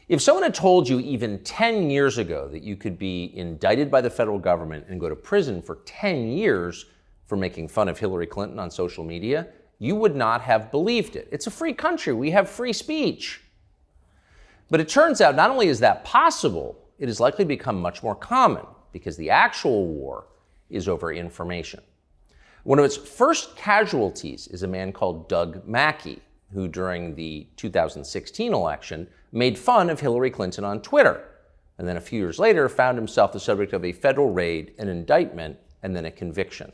If someone had told you even 10 years ago that you could be indicted by the federal government and go to prison for 10 years for making fun of Hillary Clinton on social media, you would not have believed it. It's a free country. We have free speech. But it turns out not only is that possible, it has likely become much more common because the actual war is over information. One of its first casualties is a man called Doug Mackey, who during the 2016 election made fun of Hillary Clinton on Twitter, and then a few years later found himself the subject of a federal raid, an indictment, and then a conviction.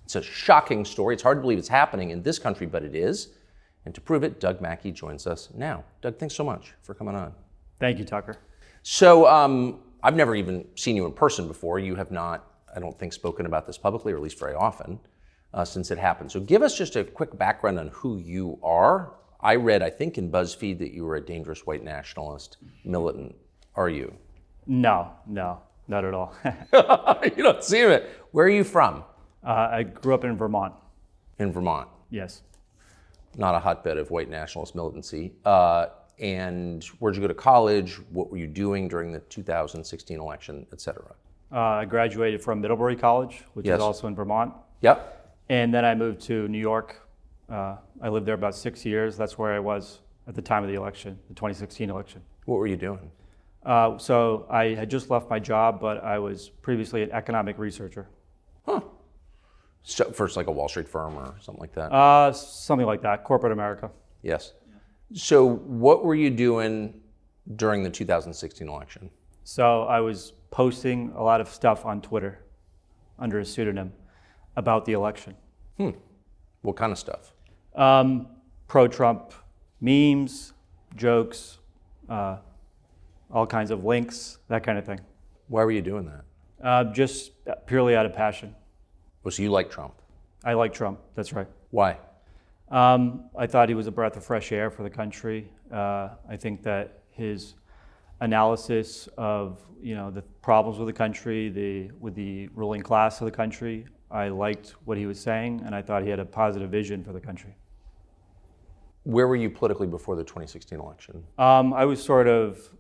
It's a shocking story. It's hard to believe it's happening in this country, but it is. And to prove it, Doug Mackey joins us now. Doug, thanks so much for coming on. Thank you, Tucker. So I've never even seen you in person before. You have not, I don't think, spoken about this publicly, or at least very often, since it happened. So give us just a quick background on who you are. I read, I think in BuzzFeed, that you were a dangerous white nationalist militant. Are you? No, not at all. You don't seem it. Where are you from? I grew up in Vermont. In Vermont. Yes. Not a hotbed of white nationalist militancy. And where'd you go to college? What were you doing during the 2016 election, et cetera? I graduated from Middlebury College, which Yes. is also in Vermont. Yep. And then I moved to New York. I lived there about 6 years. That's where I was at the time of the election, the 2016 election. What were you doing? So I had just left my job, but I was previously an economic researcher. Huh. So first, like a Wall Street firm or something like that? Something like that, corporate America. Yes. So what were you doing during the 2016 election? So I was posting a lot of stuff on Twitter under a pseudonym about the election. What kind of stuff? Pro-Trump memes, jokes, all kinds of links, that kind of thing. Why were you doing that? Just purely out of passion. Oh, so you like Trump? I like Trump, that's right. Why? I thought he was a breath of fresh air for the country. I think that his analysis of the problems with the country, with the ruling class of the country, I liked what he was saying, and I thought he had a positive vision for the country. Where were you politically before the 2016 election? I was sort of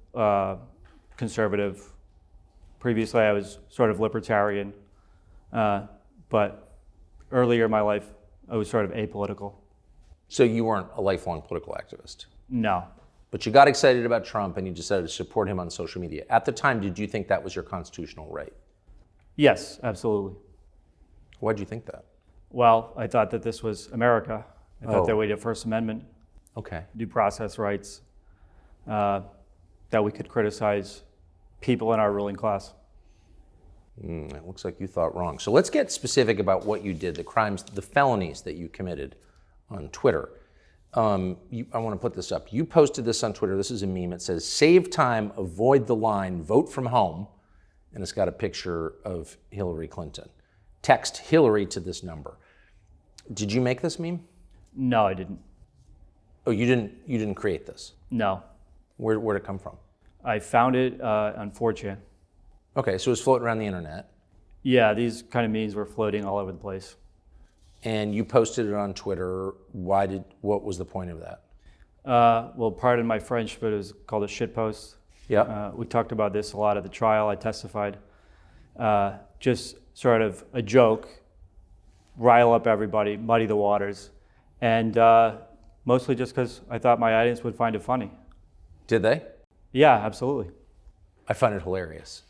conservative. Previously, I was sort of libertarian, but earlier in my life, I was sort of apolitical. So you weren't a lifelong political activist? No. But you got excited about Trump and you decided to support him on social media. At the time, did you think that was your constitutional right? Yes, absolutely. Why did you think that? Well, I thought that this was America. I thought that we had a First Amendment, okay, due process rights, that we could criticize people in our ruling class. It looks like you thought wrong. So let's get specific about what you did, the crimes, the felonies that you committed on Twitter. I want to put this up. You posted this on Twitter. This is a meme. It says, "Save time, avoid the line, vote from home." And it's got a picture of Hillary Clinton. Text Hillary to this number. Did you make this meme? No, I didn't. Oh, you didn't create this? No. Where'd it come from? I found it on 4chan. Okay, so it was floating around the internet. Yeah, these kind of memes were floating all over the place. And you posted it on Twitter. What was the point of that? Well, pardon my French, but it was called a shitpost. Yeah. We talked about this a lot at the trial. I testified. Just sort of a joke, rile up everybody, muddy the waters, and mostly just because I thought my audience would find it funny. Did they? Yeah, absolutely. I find it hilarious.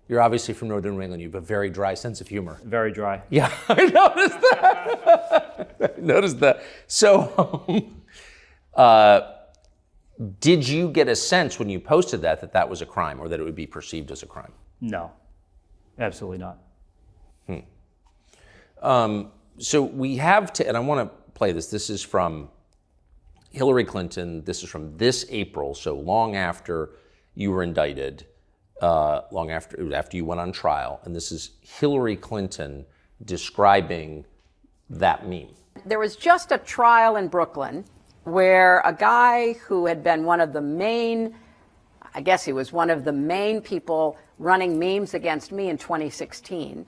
You're obviously from Northern New England. You have a very dry sense of humor. Very dry. Yeah, I noticed that. I noticed that. So, did you get a sense when you posted that that was a crime, or that it would be perceived as a crime? No, absolutely not. So we have to, and I want to play this. This is from Hillary Clinton. This is from this April, so long after you were indicted, long after you went on trial. And this is Hillary Clinton describing that meme. There was just a trial in Brooklyn where a guy who had been one of the main, I guess he was one of the main people running memes against me in 2016,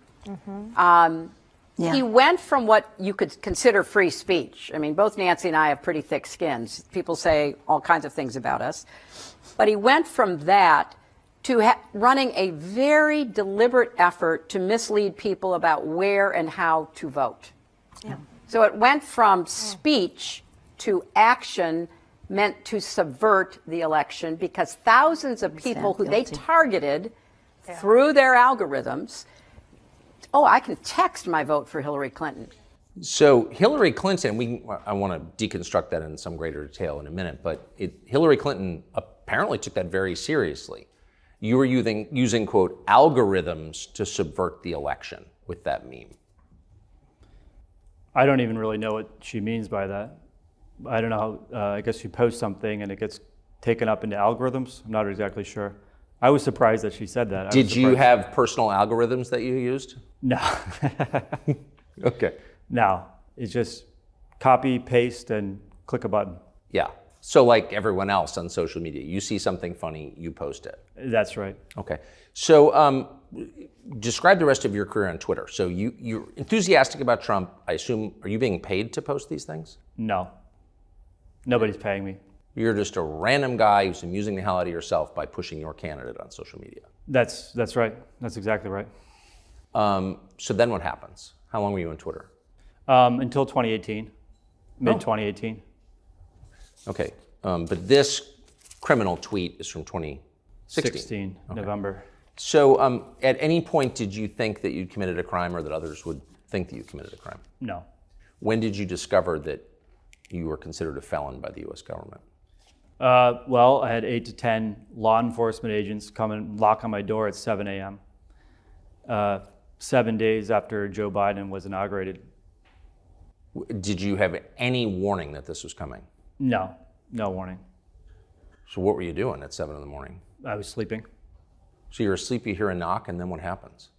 Yeah. He went from what you could consider free speech. I mean, both Nancy and I have pretty thick skins. People say all kinds of things about us. But he went from that to running a very deliberate effort to mislead people about where and how to vote. Yeah. So it went from speech to action meant to subvert the election, because thousands of people who they targeted through their algorithms, I can text my vote for Hillary Clinton. So Hillary Clinton, I want to deconstruct that in some greater detail in a minute, but Hillary Clinton apparently took that very seriously. You were using, quote, algorithms to subvert the election with that meme. I don't even really know what she means by that. I don't know. I guess you post something and it gets taken up into algorithms. I'm not exactly sure. I was surprised that she said that. Did you have personal algorithms that you used? No. Okay. No. It's just copy, paste, and click a button. Yeah. So like everyone else on social media, you see something funny, you post it. That's right. Okay. So describe the rest of your career on Twitter. So you're enthusiastic about Trump. I assume, are you being paid to post these things? No. Nobody's paying me. You're just a random guy who's amusing the hell out of yourself by pushing your candidate on social media. That's right. That's exactly right. So then what happens? How long were you on Twitter? Until 2018, mid-2018. Okay. But this criminal tweet is from 2016. 16, okay. November. So at any point did you think that you'd committed a crime or that others would think that you committed a crime? No. When did you discover that you were considered a felon by the U.S. government? Well, I had 8 to 10 law enforcement agents come and knock on my door at 7 a.m. 7 days after Joe Biden was inaugurated. Did you have any warning that this was coming? No, no warning. So what were you doing at 7 in the morning? I was sleeping. So you're asleep, you hear a knock, and then what happens?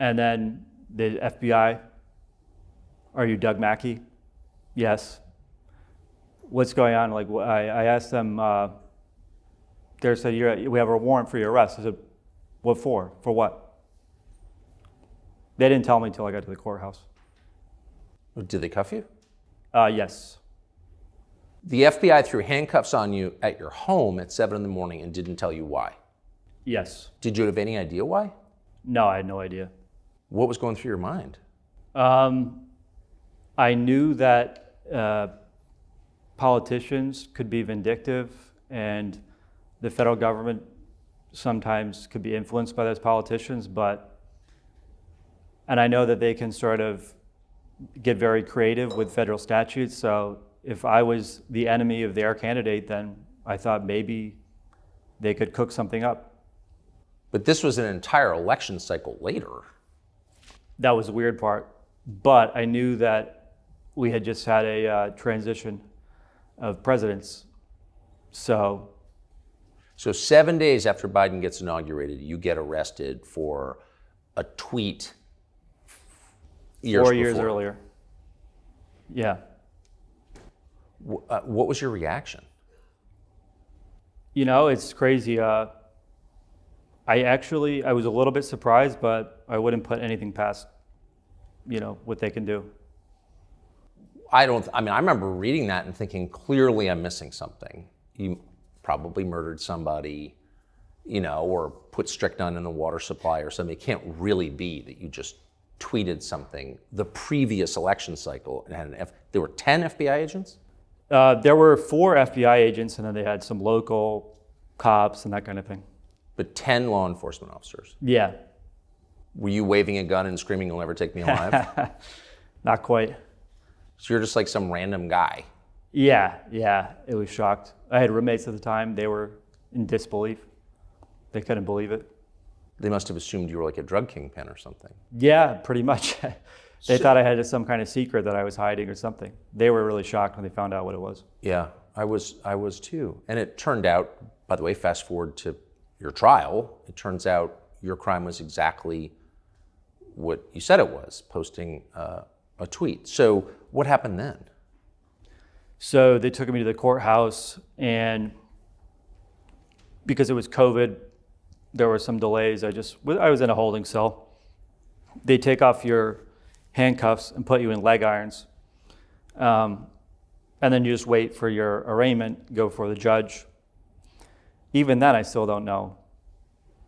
And then the FBI, are you Doug Mackey? Yes. What's going on? Like, I asked them, they said, we have a warrant for your arrest. I said, what for? For what? They didn't tell me until I got to the courthouse. Did they cuff you? Yes. The FBI threw handcuffs on you at your home at 7 in the morning and didn't tell you why? Yes. Did you have any idea why? No, I had no idea. What was going through your mind? I knew that politicians could be vindictive, and the federal government sometimes could be influenced by those politicians, and I know that they can sort of get very creative with federal statutes. So if I was the enemy of their candidate, then I thought maybe they could cook something up. But this was an entire election cycle later. That was the weird part. But I knew that we had just had a transition of presidents. So 7 days after Biden gets inaugurated, you get arrested for a tweet 4 years earlier. Yeah. What was your reaction? You know, it's crazy. I was a little bit surprised, but I wouldn't put anything past, what they can do. I remember reading that and thinking, clearly I'm missing something. You probably murdered somebody, or put strychnine in the water supply or something. It can't really be that you just tweeted something the previous election cycle and had there were 10 FBI agents? There were 4 FBI agents, and then they had some local cops and that kind of thing. But 10 law enforcement officers? Yeah. Were you waving a gun and screaming, "You'll never take me alive"? Not quite. So you're just like some random guy? Yeah, it was shocked. I had roommates at the time. They were in disbelief. They couldn't believe it. They must have assumed you were like a drug kingpin or something. Yeah, pretty much. They thought I had some kind of secret that I was hiding or something. They were really shocked when they found out what it was. Yeah, I was too. And it turned out, by the way, fast forward to your trial, it turns out your crime was exactly what you said it was, posting a tweet. So what happened then? So they took me to the courthouse, and because it was COVID, there were some delays. I was in a holding cell. They take off your handcuffs and put you in leg irons. And then you just wait for your arraignment, go before the judge. Even then, I still don't know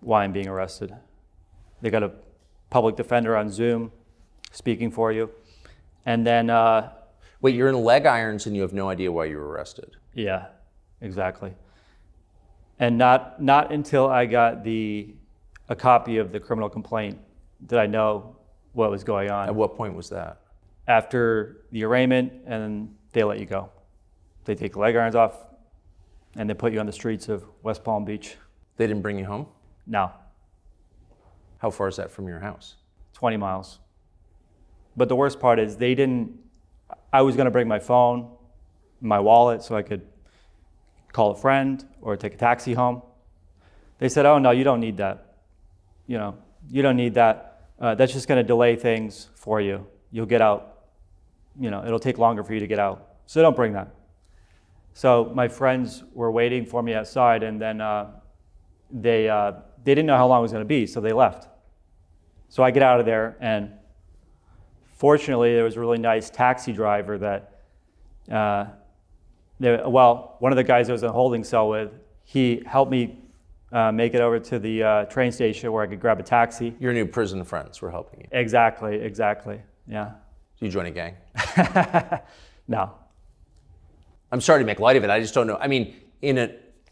why I'm being arrested. They got a public defender on Zoom speaking for you. And then... Wait, you're in leg irons and you have no idea why you were arrested? Yeah, exactly. And not until I got a copy of the criminal complaint did I know what was going on. At what point was that? After the arraignment, and they let you go. They take the leg irons off, and they put you on the streets of West Palm Beach. They didn't bring you home? No. How far is that from your house? 20 miles. But the worst part is I was going to bring my phone, my wallet, so I could call a friend or take a taxi home. They said, oh, no, you don't need that. You don't need that. That's just going to delay things for you. You'll get out. It'll take longer for you to get out. So don't bring that. So my friends were waiting for me outside, and then they didn't know how long it was going to be, so they left. So I get out of there, and fortunately, there was a really nice taxi driver that, one of the guys I was in a holding cell with, he helped me make it over to the train station where I could grab a taxi. Your new prison friends were helping you? Exactly, yeah. Did you join a gang? No. I'm sorry to make light of it. I just don't know. I mean, in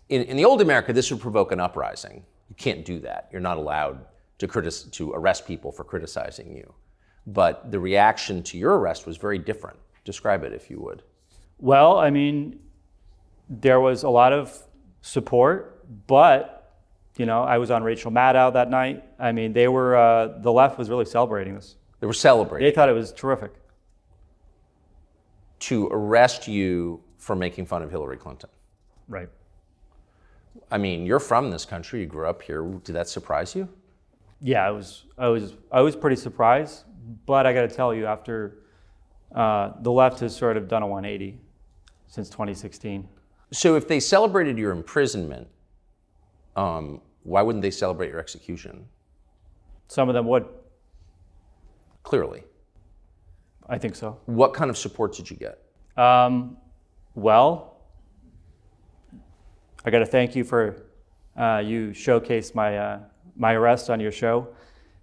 the old America, this would provoke an uprising. You can't do that. You're not allowed to arrest people for criticizing you. But the reaction to your arrest was very different. Describe it, if you would. Well, I mean, there was a lot of support, but, I was on Rachel Maddow that night. I mean, the left was really celebrating this. They were celebrating. They thought it was terrific. To arrest you for making fun of Hillary Clinton. Right. I mean, you're from this country. You grew up here. Did that surprise you? Yeah, I was pretty surprised. But I got to tell you, after the left has sort of done a 180 since 2016. So if they celebrated your imprisonment, why wouldn't they celebrate your execution? Some of them would. Clearly. I think so. What kind of support did you get? Well, I got to thank you for you showcased my arrest on your show.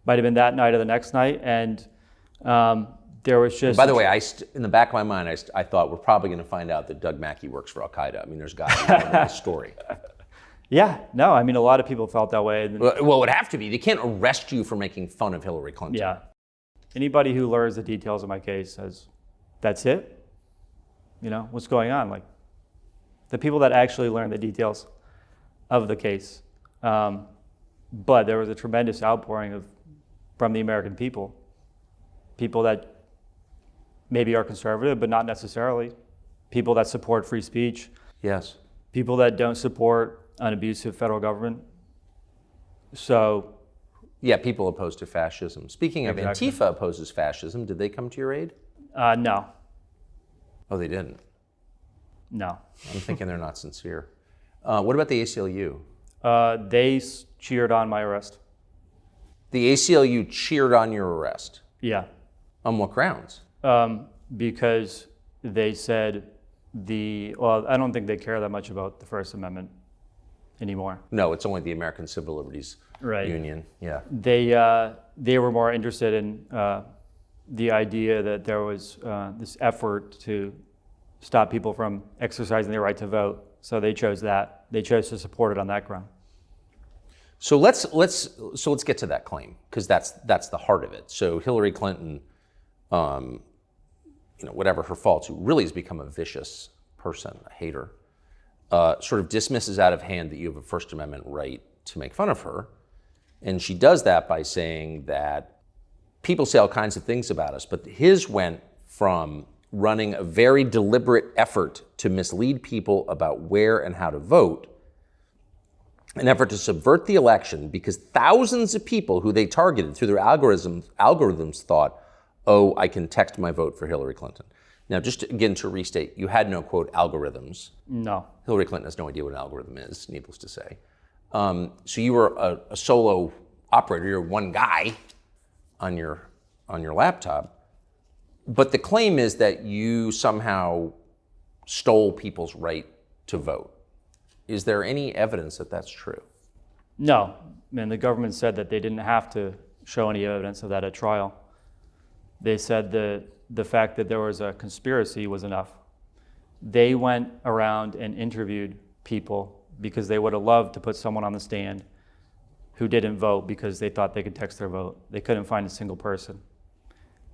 Might have been that night or the next night, and there was just... By the way, in the back of my mind, I thought we're probably going to find out that Doug Mackey works for Al-Qaeda. I mean, there's got to be more to this story. Yeah, no, I mean, a lot of people felt that way. Well, it would have to be. They can't arrest you for making fun of Hillary Clinton. Yeah. Anybody who learns the details of my case says, that's it? What's going on? Like, the people that actually learn the details of the case. But there was a tremendous outpouring from the American people that maybe are conservative, but not necessarily. People that support free speech. Yes. People that don't support an abusive federal government. So... Yeah, people opposed to fascism. Speaking of, exactly. Antifa opposes fascism. Did they come to your aid? No. Oh, they didn't? No. I'm thinking they're not sincere. What about the ACLU? They cheered on my arrest. The ACLU cheered on your arrest? Yeah. On what grounds? Because they said I don't think they care that much about the First Amendment anymore. No, it's only the American Civil Liberties Union. Yeah. They were more interested in the idea that there was this effort to stop people from exercising their right to vote. So they chose that. They chose to support it on that ground. So let's get to that claim, because that's the heart of it. So Hillary Clinton, whatever her faults, who really has become a vicious person, a hater, sort of dismisses out of hand that you have a First Amendment right to make fun of her. And she does that by saying that people say all kinds of things about us, but his went from running a very deliberate effort to mislead people about where and how to vote, an effort to subvert the election because thousands of people who they targeted through their algorithms thought, oh, I can text my vote for Hillary Clinton. Now, just again to restate, you had no, quote, algorithms. No. Hillary Clinton has no idea what an algorithm is, needless to say. So you were a solo operator. You're one guy on your laptop. But the claim is that you somehow stole people's right to vote. Is there any evidence that that's true? No, and the government said that they didn't have to show any evidence of that at trial. They said the fact that there was a conspiracy was enough. They went around and interviewed people because they would have loved to put someone on the stand who didn't vote because they thought they could text their vote. They couldn't find a single person.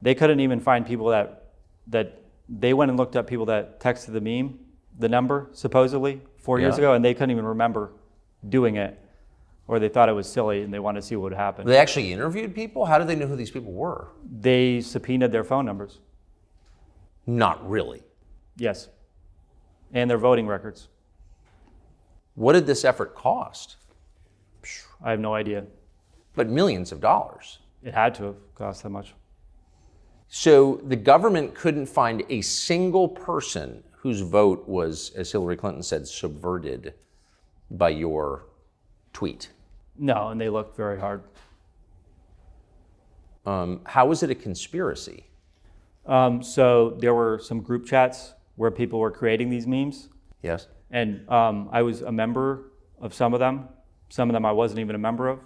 They couldn't even find people that they went and looked up people that texted the meme, the number, supposedly, 4 years ago, and they couldn't even remember doing it, or they thought it was silly and they wanted to see what would happen. They actually interviewed people? How did they know who these people were? They subpoenaed their phone numbers. Not really. Yes. And their voting records. What did this effort cost? I have no idea. But millions of dollars. It had to have cost that much. So the government couldn't find a single person whose vote was, as Hillary Clinton said, subverted by your tweet. No, and they looked very hard. How is it a conspiracy? So there were some group chats where people were creating these memes. Yes. And I was a member of some of them. Some of them I wasn't even a member of.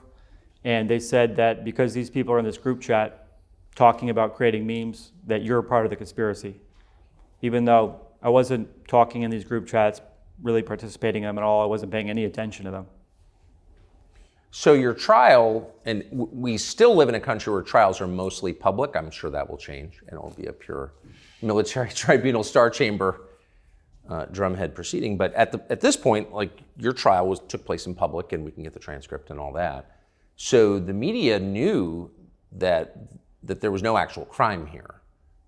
And they said that because these people are in this group chat talking about creating memes, that you're a part of the conspiracy. Even though I wasn't talking in these group chats, really participating in them at all, I wasn't paying any attention to them. So your trial, and we still live in a country where trials are mostly public. I'm sure that will change, and it'll be a pure military tribunal, Star Chamber, drumhead proceeding. But at this point, like, your trial took place in public, and we can get the transcript and all that. So the media knew that there was no actual crime here.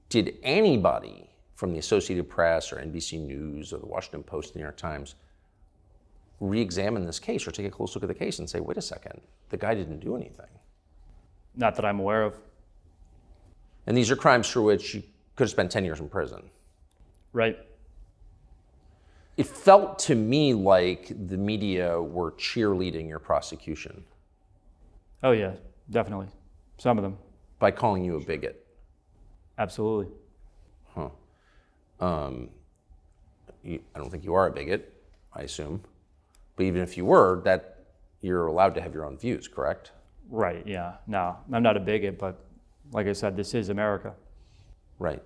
Did anybody from the Associated Press or NBC News or the Washington Post, the New York Times, re-examine this case or take a close look at the case and say, wait a second, the guy didn't do anything? Not that I'm aware of. And these are crimes for which you could have spent 10 years in prison. Right. It felt to me like the media were cheerleading your prosecution. Oh yeah, definitely. Some of them. By calling you a bigot. Absolutely. Huh. I don't think you are a bigot, I assume. But even if you were, that you're allowed to have your own views, correct? Right, yeah. No, I'm not a bigot, but like I said, this is America. Right.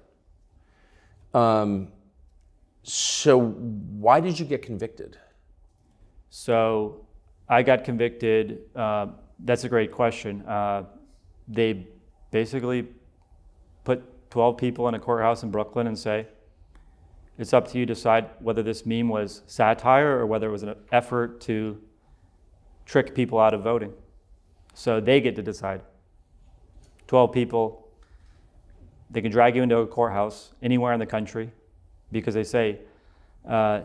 So why did you get convicted? So I got convicted. That's a great question. They basically put 12 people in a courthouse in Brooklyn and say, it's up to you to decide whether this meme was satire or whether it was an effort to trick people out of voting. So they get to decide. 12 people, they can drag you into a courthouse anywhere in the country because they say,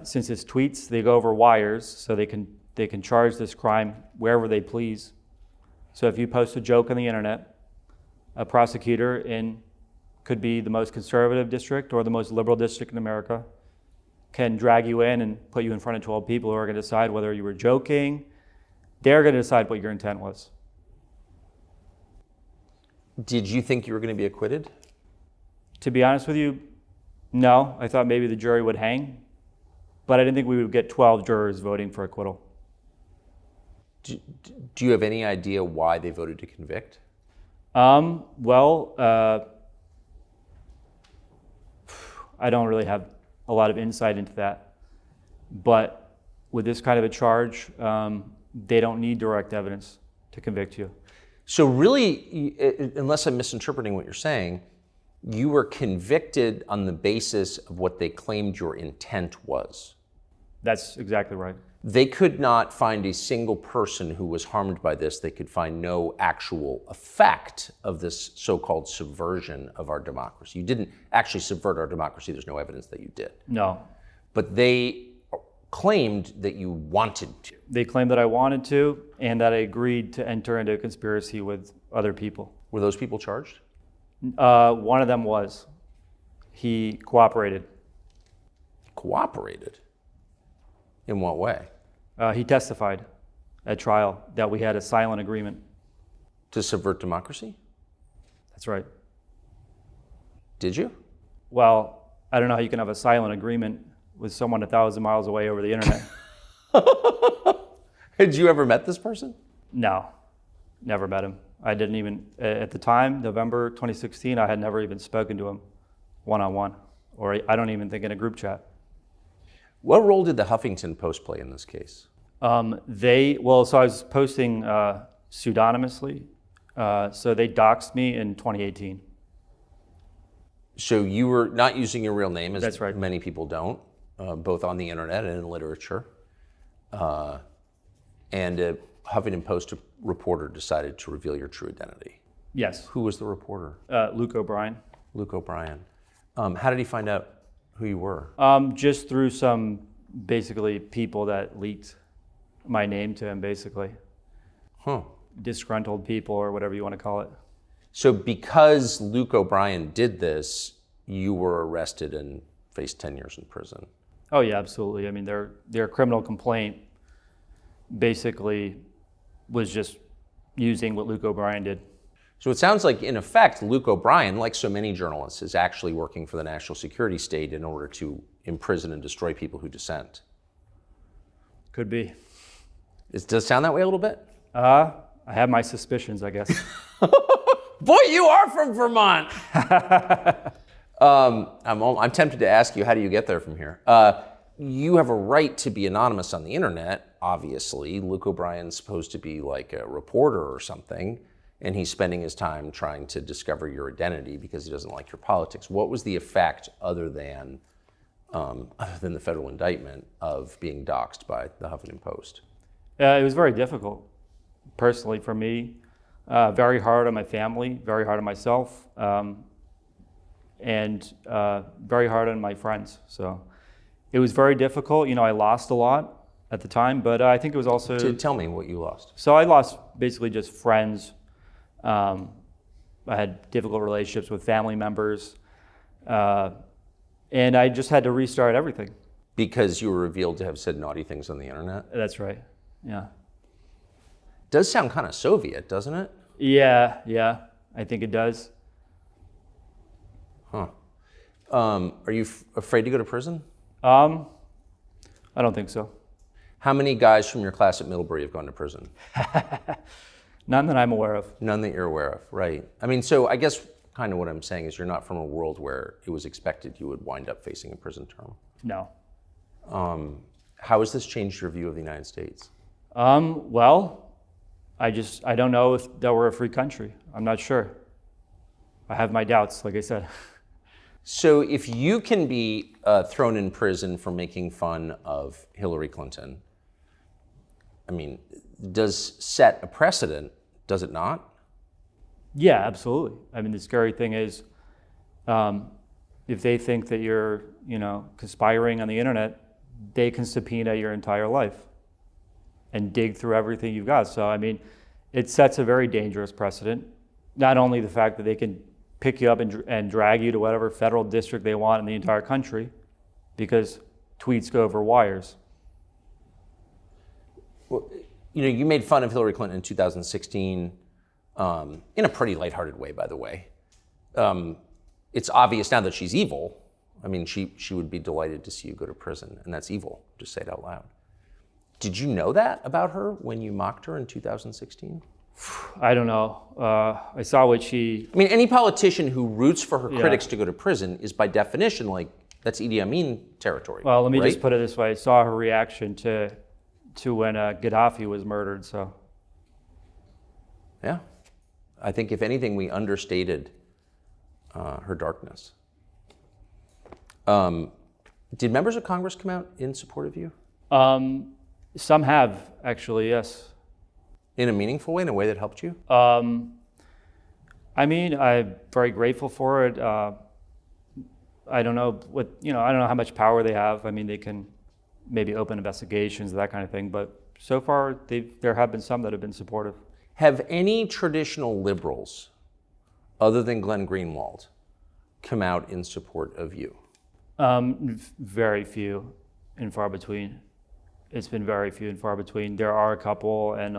since it's tweets, they go over wires, so they can charge this crime wherever they please. So if you post a joke on the internet, a prosecutor could be the most conservative district or the most liberal district in America, can drag you in and put you in front of 12 people who are going to decide whether you were joking. They're going to decide what your intent was. Did you think you were going to be acquitted? To be honest with you, no. I thought maybe the jury would hang, but I didn't think we would get 12 jurors voting for acquittal. Do you have any idea why they voted to convict? I don't really have a lot of insight into that. But with this kind of a charge, they don't need direct evidence to convict you. So really, unless I'm misinterpreting what you're saying, you were convicted on the basis of what they claimed your intent was. That's exactly right. They could not find a single person who was harmed by this. They could find no actual effect of this so-called subversion of our democracy. You didn't actually subvert our democracy. There's no evidence that you did. No. But they claimed that you wanted to. They claimed that I wanted to and that I agreed to enter into a conspiracy with other people. Were those people charged? One of them was. He cooperated. Cooperated? In what way? He testified at trial that we had a silent agreement. To subvert democracy? That's right. Did you? Well, I don't know how you can have a silent agreement with someone 1,000 miles away over the internet. Had you ever met this person? No, never met him. I didn't even, at the time, November 2016, I had never even spoken to him one-on-one, or I don't even think in a group chat. What role did the Huffington Post play in this case? So I was posting pseudonymously, so they doxed me in 2018. So you were not using your real name, as That's right. Many people don't, both on the internet and in literature. And a Huffington Post reporter decided to reveal your true identity. Yes. Who was the reporter? Luke O'Brien. Luke O'Brien. How did he find out who you were? Just through some, basically, people that leaked my name to him, basically. Huh. Disgruntled people, or whatever you want to call it. So because Luke O'Brien did this, you were arrested and faced 10 years in prison. Oh yeah, absolutely. I mean, their criminal complaint basically was just using what Luke O'Brien did. So it sounds like, in effect, Luke O'Brien, like so many journalists, is actually working for the national security state in order to imprison and destroy people who dissent. Could be. Does it sound that way a little bit? I have my suspicions, I guess. Boy, you are from Vermont. I'm tempted to ask you, how do you get there from here? You have a right to be anonymous on the internet, obviously. Luke O'Brien's supposed to be like a reporter or something, and he's spending his time trying to discover your identity because he doesn't like your politics. What was the effect, other than the federal indictment, of being doxxed by the Huffington Post? It was very difficult, personally, for me. Very hard on my family, very hard on myself, and very hard on my friends. So it was very difficult. You know, I lost a lot at the time, but I think it was also... Tell me what you lost. So I lost basically just friends. I had difficult relationships with family members, and I just had to restart everything. Because you were revealed to have said naughty things on the internet? That's right, yeah. Does sound kind of Soviet, doesn't it? Yeah, I think it does. Huh. Are you afraid to go to prison? I don't think so. How many guys from your class at Middlebury have gone to prison? None that I'm aware of. None that you're aware of, right. I mean, so I guess kind of what I'm saying is you're not from a world where it was expected you would wind up facing a prison term. No. How has this changed your view of the United States? Well, I don't know if that we're a free country. I'm not sure. I have my doubts, like I said. So if you can be thrown in prison for making fun of Hillary Clinton, I mean, does set a precedent, does it not? Yeah, absolutely. I mean, the scary thing is, if they think that you're, conspiring on the internet, they can subpoena your entire life and dig through everything you've got. So, I mean, it sets a very dangerous precedent. Not only the fact that they can pick you up and drag you to whatever federal district they want in the entire country, because tweets go over wires. Well, you made fun of Hillary Clinton in 2016 in a pretty lighthearted way, by the way. It's obvious now that she's evil. I mean, she would be delighted to see you go to prison, and that's evil. Just say it out loud. Did you know that about her when you mocked her in 2016? I don't know. I saw what she... I mean, any politician who roots for her critics to go to prison is by definition like, that's Idi Amin territory. Well, let me right? just put it this way. I saw her reaction to when Gaddafi was murdered, so... Yeah. I think if anything, we understated her darkness. Did members of Congress come out in support of you? Some have, actually, yes. In a meaningful way, in a way that helped you? I mean, I'm very grateful for it. I don't know I don't know how much power they have. I mean, they can maybe open investigations, that kind of thing. But so far, there have been some that have been supportive. Have any traditional liberals, other than Glenn Greenwald, come out in support of you? Very few and far between. It's been very few and far between. There are a couple, and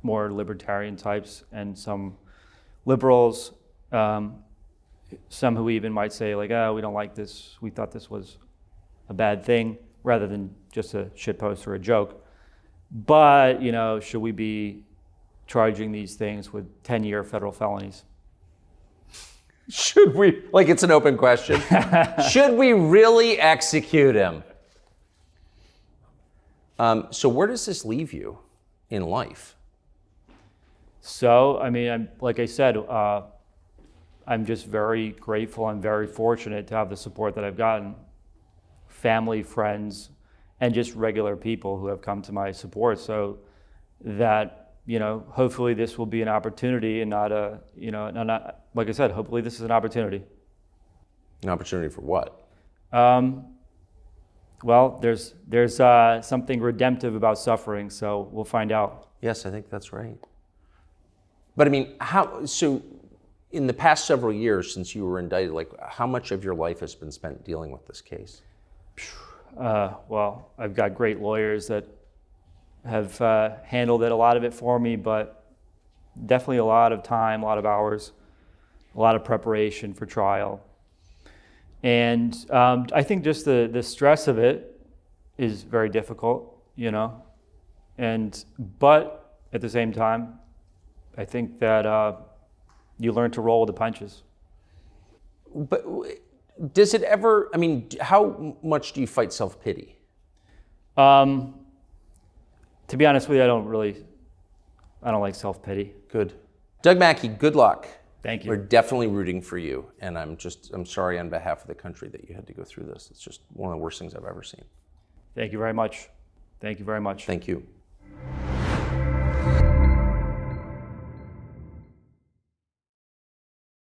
more libertarian types, and some liberals. some who even might say like, oh, we don't like this, we thought this was a bad thing, rather than just a shitpost or a joke. But, you know, should we be charging these things with 10-year federal felonies? Should we, like it's an open question, should we really execute him? So where does this leave you in life? So, I mean, like I said, I'm just very grateful. I'm very fortunate to have the support that I've gotten. Family, friends, and just regular people who have come to my support. So that, you know, hopefully this will be an opportunity and not a, you know, not, like I said, hopefully this is an opportunity. An opportunity for what? Well, there's something redemptive about suffering, so we'll find out. Yes, I think that's right. But I mean, so in the past several years since you were indicted, like how much of your life has been spent dealing with this case? Well, I've got great lawyers that have handled it, a lot of it for me, but definitely a lot of time, a lot of hours, a lot of preparation for trial. And I think just the stress of it is very difficult, you know. But at the same time, I think that you learn to roll with the punches. But does it ever, I mean, how much do you fight self-pity? To be honest with you, I don't like self-pity. Good. Doug Mackey, good luck. Thank you. We're definitely rooting for you. And I'm sorry on behalf of the country that you had to go through this. It's just one of the worst things I've ever seen. Thank you very much. Thank you very much. Thank you.